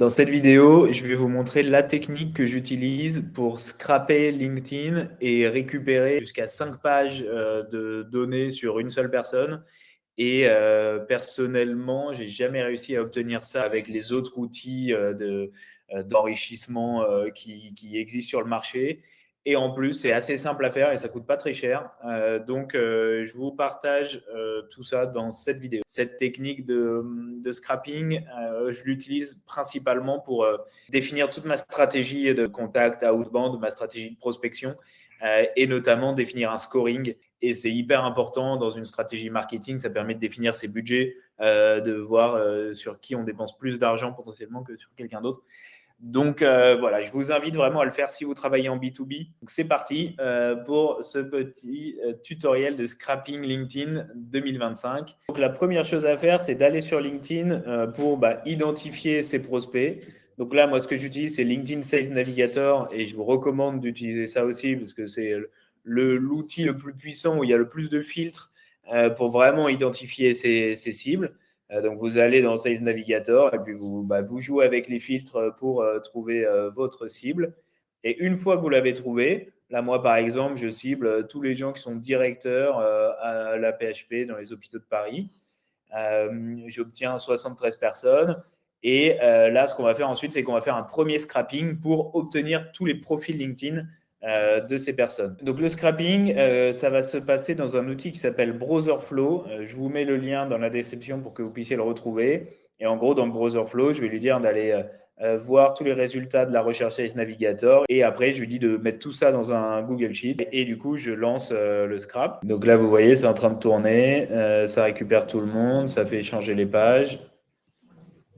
Dans cette vidéo, je vais vous montrer la technique que j'utilise pour scraper LinkedIn et récupérer jusqu'à 5 pages de données sur une seule personne. Et personnellement, j'ai jamais réussi à obtenir ça avec les autres outils d'enrichissement qui existent sur le marché. Et en plus, c'est assez simple à faire et ça coûte pas très cher. Donc, je vous partage tout ça dans cette vidéo. Cette technique de scrapping, je l'utilise principalement pour définir toute ma stratégie de contact outbound, ma stratégie de prospection et notamment définir un scoring. Et c'est hyper important dans une stratégie marketing. Ça permet de définir ses budgets, de voir sur qui on dépense plus d'argent potentiellement que sur quelqu'un d'autre. Donc voilà, je vous invite vraiment à le faire si vous travaillez en B2B. Donc c'est parti pour ce petit tutoriel de scrapping LinkedIn 2025. Donc la première chose à faire, c'est d'aller sur LinkedIn pour identifier ses prospects. Donc là, moi, ce que j'utilise, c'est LinkedIn Sales Navigator et je vous recommande d'utiliser ça aussi parce que c'est l'outil le plus puissant où il y a le plus de filtres pour vraiment identifier ses cibles. Donc, vous allez dans Sales Navigator et puis vous jouez avec les filtres pour trouver votre cible. Et une fois que vous l'avez trouvé, là, moi, par exemple, je cible tous les gens qui sont directeurs à la PHP dans les hôpitaux de Paris. J'obtiens 73 personnes. Et là, ce qu'on va faire ensuite, c'est qu'on va faire un premier scrapping pour obtenir tous les profils LinkedIn de ces personnes. Donc le scrapping, ça va se passer dans un outil qui s'appelle Browserflow. Je vous mets le lien dans la description pour que vous puissiez le retrouver. Et en gros, dans le Browserflow, je vais lui dire d'aller voir tous les résultats de la recherche Sales Navigator. Et après, je lui dis de mettre tout ça dans un Google Sheet. Et du coup, je lance le scrap. Donc là, vous voyez, c'est en train de tourner. Ça récupère tout le monde. Ça fait changer les pages.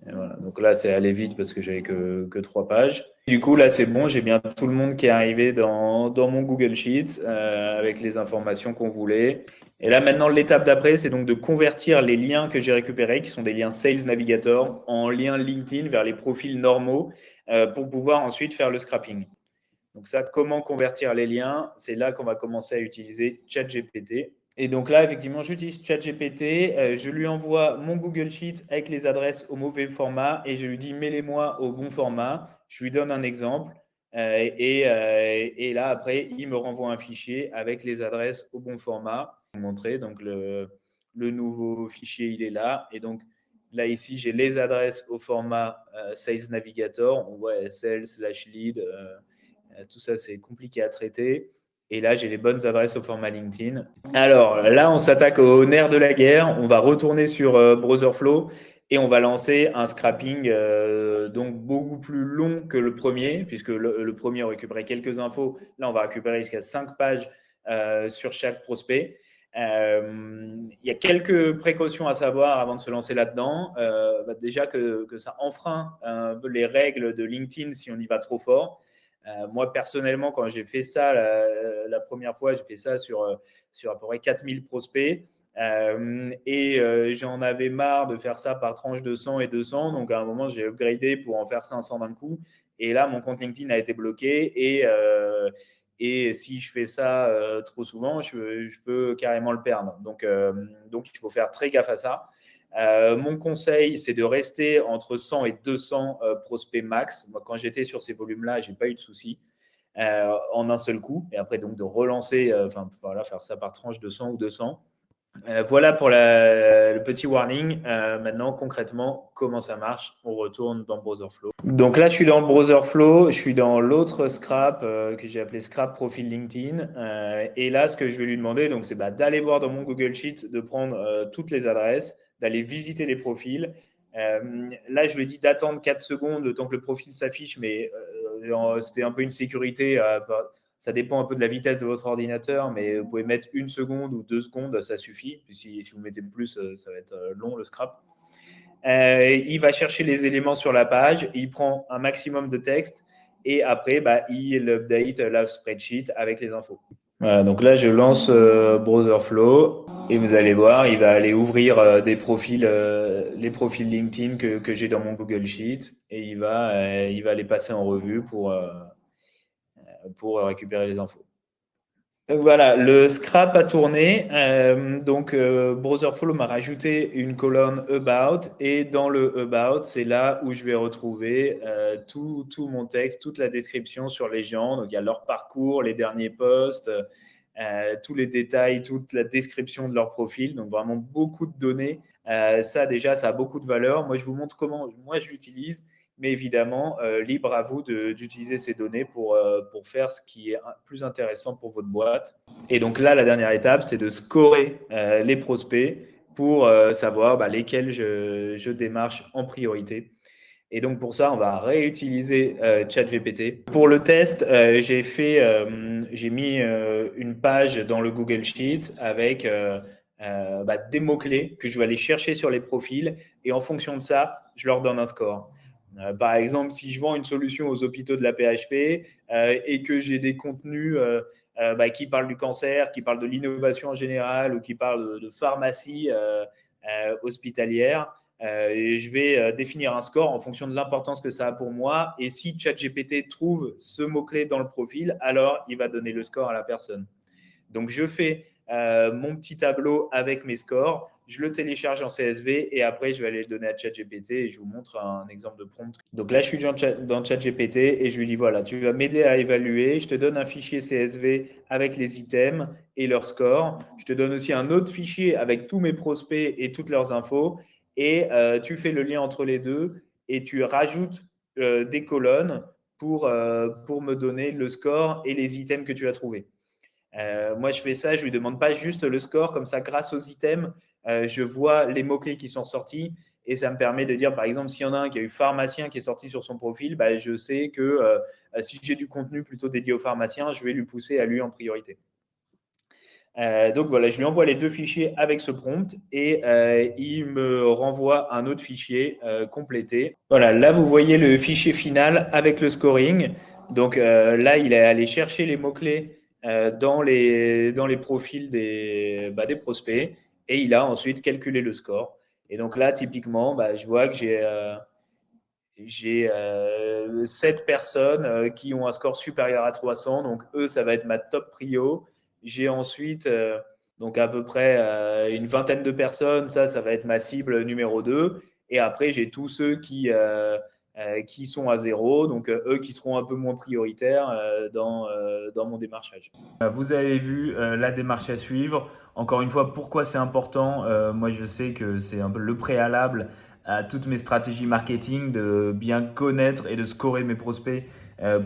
Et voilà. Donc là, c'est allé vite parce que j'avais que 3 pages. Du coup, là, c'est bon. J'ai bien tout le monde qui est arrivé dans mon Google Sheet avec les informations qu'on voulait. Et là, maintenant, l'étape d'après, c'est donc de convertir les liens que j'ai récupérés, qui sont des liens Sales Navigator, en liens LinkedIn vers les profils normaux pour pouvoir ensuite faire le scrapping. Donc ça, comment convertir les liens? C'est là qu'on va commencer à utiliser ChatGPT. Et donc là, effectivement, j'utilise ChatGPT. Je lui envoie mon Google Sheet avec les adresses au mauvais format et je lui dis mets-les-moi au bon format. Je lui donne un exemple. Et là, après, il me renvoie un fichier avec les adresses au bon format. Je vais vous montrer. Donc, le nouveau fichier, il est là. Et donc, là, ici, j'ai les adresses au format Sales Navigator. On voit sales/lead. Tout ça, c'est compliqué à traiter. Et là, j'ai les bonnes adresses au format LinkedIn. Alors là, on s'attaque au nerf de la guerre. On va retourner sur Browserflow et on va lancer un scrapping donc beaucoup plus long que le premier, puisque le premier, on récupérait quelques infos. Là, on va récupérer jusqu'à 5 pages sur chaque prospect. Il y a quelques précautions à savoir avant de se lancer là-dedans. Déjà que ça enfreint un peu les règles de LinkedIn si on y va trop fort. Moi, personnellement, quand j'ai fait ça la première fois, j'ai fait ça sur à peu près 4000 prospects. J'en avais marre de faire ça par tranche de 100 et 200. Donc, à un moment, j'ai upgradé pour en faire 500 d'un coup. Et là, mon compte LinkedIn a été bloqué. Et si je fais ça trop souvent, je peux carrément le perdre. Donc, il faut faire très gaffe à ça. Mon conseil, c'est de rester entre 100 et 200 prospects max. Moi, quand j'étais sur ces volumes-là, je n'ai pas eu de soucis en un seul coup. Et après, donc, de relancer, faire ça par tranche de 100 ou 200. Voilà pour le petit warning. Maintenant, concrètement, comment ça marche? On retourne dans Browserflow. Donc là, je suis dans le Browserflow. Je suis dans l'autre scrap que j'ai appelé scrap profil LinkedIn. Et là, ce que je vais lui demander, donc, c'est d'aller voir dans mon Google Sheet, de prendre toutes les adresses, d'aller visiter les profils. Là, je lui ai dit d'attendre 4 secondes le temps que le profil s'affiche, mais c'était un peu une sécurité. Ça dépend un peu de la vitesse de votre ordinateur, mais vous pouvez mettre 1 seconde ou 2 secondes, ça suffit. Puis si vous mettez plus, ça va être long le scrap. Il va chercher les éléments sur la page, il prend un maximum de texte et après, il update la spreadsheet avec les infos. Voilà, donc là, je lance Browserflow et vous allez voir, il va aller ouvrir les profils LinkedIn que j'ai dans mon Google Sheet et il va les passer en revue pour récupérer les infos. Donc voilà, le scrap a tourné. Browserflow m'a rajouté une colonne About. Et dans le About, c'est là où je vais retrouver tout mon texte, toute la description sur les gens. Donc il y a leur parcours, les derniers posts, tous les détails, toute la description de leur profil. Donc vraiment beaucoup de données. Ça déjà, ça a beaucoup de valeur. Moi, je vous montre comment moi je l'utilise. Mais évidemment, libre à vous d'utiliser ces données pour faire ce qui est plus intéressant pour votre boîte. Et donc là, la dernière étape, c'est de scorer les prospects pour savoir lesquels je démarche en priorité. Et donc pour ça, on va réutiliser ChatGPT. Pour le test, j'ai mis une page dans le Google Sheet avec des mots-clés que je vais aller chercher sur les profils. Et en fonction de ça, je leur donne un score. Par exemple, si je vends une solution aux hôpitaux de la PHP et que j'ai des contenus qui parlent du cancer, qui parlent de l'innovation en général ou qui parlent de pharmacie hospitalière, et je vais définir un score en fonction de l'importance que ça a pour moi. Et si ChatGPT trouve ce mot-clé dans le profil, alors il va donner le score à la personne. Donc, je fais mon petit tableau avec mes scores, je le télécharge en CSV et après, je vais aller le donner à ChatGPT et je vous montre un exemple de prompt. Donc là, je suis dans ChatGPT et je lui dis, voilà, tu vas m'aider à évaluer. Je te donne un fichier CSV avec les items et leurs scores. Je te donne aussi un autre fichier avec tous mes prospects et toutes leurs infos. Et tu fais le lien entre les deux et tu rajoutes des colonnes pour me donner le score et les items que tu as trouvés. Moi, je fais ça, je ne lui demande pas juste le score, comme ça, grâce aux items, je vois les mots-clés qui sont sortis et ça me permet de dire, par exemple, s'il y en a un qui a eu pharmacien qui est sorti sur son profil, je sais que si j'ai du contenu plutôt dédié au pharmacien, je vais lui pousser à lui en priorité. Donc voilà, je lui envoie les deux fichiers avec ce prompt et il me renvoie un autre fichier complété. Voilà, là vous voyez le fichier final avec le scoring. Donc là, il est allé chercher les mots-clés dans les profils des prospects et il a ensuite calculé le score. Et donc là, typiquement, je vois que j'ai 7 personnes qui ont un score supérieur à 300. Donc, eux, ça va être ma top prio. J'ai ensuite donc à peu près une vingtaine de personnes. Ça va être ma cible numéro 2. Et après, j'ai tous ceux qui sont à zéro. Donc, eux qui seront un peu moins prioritaires dans mon démarchage. Vous avez vu la démarche à suivre. Encore une fois, pourquoi c'est important? Moi, je sais que c'est un peu le préalable à toutes mes stratégies marketing de bien connaître et de scorer mes prospects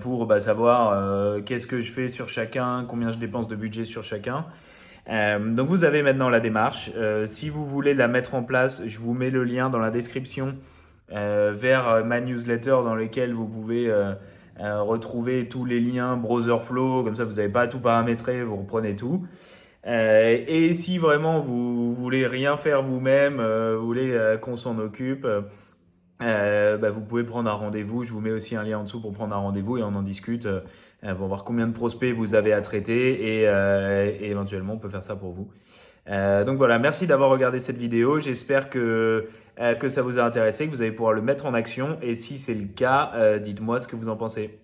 pour savoir qu'est-ce que je fais sur chacun, combien je dépense de budget sur chacun. Donc vous avez maintenant la démarche. Si vous voulez la mettre en place, je vous mets le lien dans la description vers ma newsletter dans lequel vous pouvez retrouver tous les liens Browserflow, comme ça vous n'avez pas à tout paramétrer, vous reprenez tout. Et si vraiment vous voulez rien faire vous-même, vous voulez qu'on s'en occupe, vous pouvez prendre un rendez-vous. Je vous mets aussi un lien en dessous pour prendre un rendez-vous et on en discute pour voir combien de prospects vous avez à traiter et éventuellement on peut faire ça pour vous. Donc voilà, merci d'avoir regardé cette vidéo. J'espère que ça vous a intéressé, que vous allez pouvoir le mettre en action. Et si c'est le cas, dites-moi ce que vous en pensez.